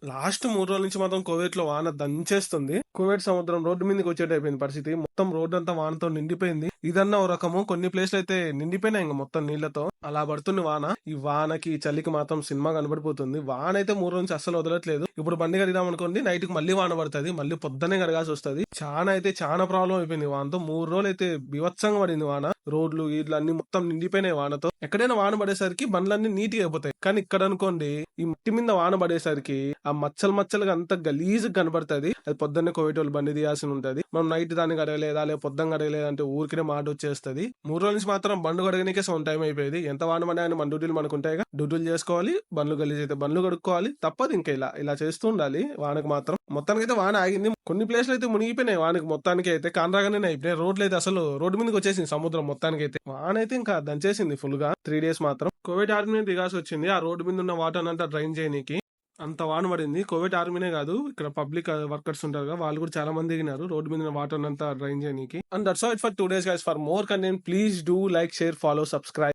Last 3 రోజుల నుంచి మాత్రం కువైట్ లో వాన దంచేస్తుంది. కువైట్ సముద్రం రోడ్డు మీదకి వచ్చేటైపోయింది పరిస్థితి. మొత్తం రోడ్డు అంతా వానతో నిండిపోయింది. ఇదన్నా ఓ రకము. కొన్ని ప్లేస్లు అయితే నిండిపోయినాయి ఇంక మొత్తం నీళ్లతో. అలా పడుతుంది వాన. ఈ వానకి చలికి మాత్రం సినిమా కనబడిపోతుంది. వాన అయితే 3 రోజుల నుంచి అస్సలు వదలట్లేదు. ఇప్పుడు బండి కడిగినాం అనుకోండి, నైట్ కి మళ్ళీ వాన పడుతుంది. మళ్ళీ పొద్దున్నే కడగాల్సి వస్తుంది. చాలా ప్రాబ్లం అయిపోయింది వానతో. 3 రోజులు అయితే బీభత్సంగా పడింది వాన. రోడ్లు ఈడ్లు అన్ని మొత్తం నిండిపోయినాయి వానతో. ఎక్కడైనా వాన పడేసరికి బండ్లన్నీ నీట్ గా అయిపోతాయి. కానీ ఇక్కడ అనుకోండి, ఈ మట్టి మీద వాన పడేసరికి ఆ మచ్చలు మచ్చలుగా అంత గలీజ్ కనబడుతుంది. అది పొద్దున్నే కోవిడ్ వాళ్ళు బండి తీయాల్సి ఉంటది. మనం నైట్ దాన్ని కడగలేదా, లేదా పొద్దున్న కడగలేదా అంటే ఊరికే మాట వచ్చేస్తుంది. 3 రోజుల నుంచి మాత్రం బండ్లు కడగనికే సగం టైం అయిపోయింది. ఎంత వాన పడినా మన డ్యూటీలు మనకుంటాయిగా. డ్యూటీలు చేసుకోవాలి, బండ్లు గలీజ్ అయితే బండ్లు కడుక్కోవాలి. తప్పదు ఇంకా ఇలా ఇలా చేస్తూ ఉండాలి. వానకు మాత్రం మొత్తానికి అయితే వాన ఆగింది. కొన్ని ప్లేస్లు అయితే మునిగిపోయినాయి వానకి. మొత్తానికి అయితే కానరాగానే అయిపోయినాయి. రోడ్లు అయితే అసలు రోడ్డు మీదకి వచ్చేసింది సముద్రం మొత్తానికి అయితే. వాన అయితే ఇంకా దంచేసింది ఫుల్ గా. 3 డేస్ మాత్రం కోవిడ్ ఆర్మీ దిగాల్సి వచ్చింది. ఆ రోడ్డు మీద ఉన్న వాటర్ అంతా డ్రైన్ చేయనీకి. అంత వాన పడింది. కోవిడ్ ఆర్మీనే కాదు, ఇక్కడ పబ్లిక్ వర్కర్స్ ఉంటారు కదా, వాళ్ళు కూడా చాలా మంది దిగినారు రోడ్డు మీద వాటర్ అంతా డ్రైన్ చేయనీకి. And that's all for 2 days guys. For more content please do like, share, follow, subscribe.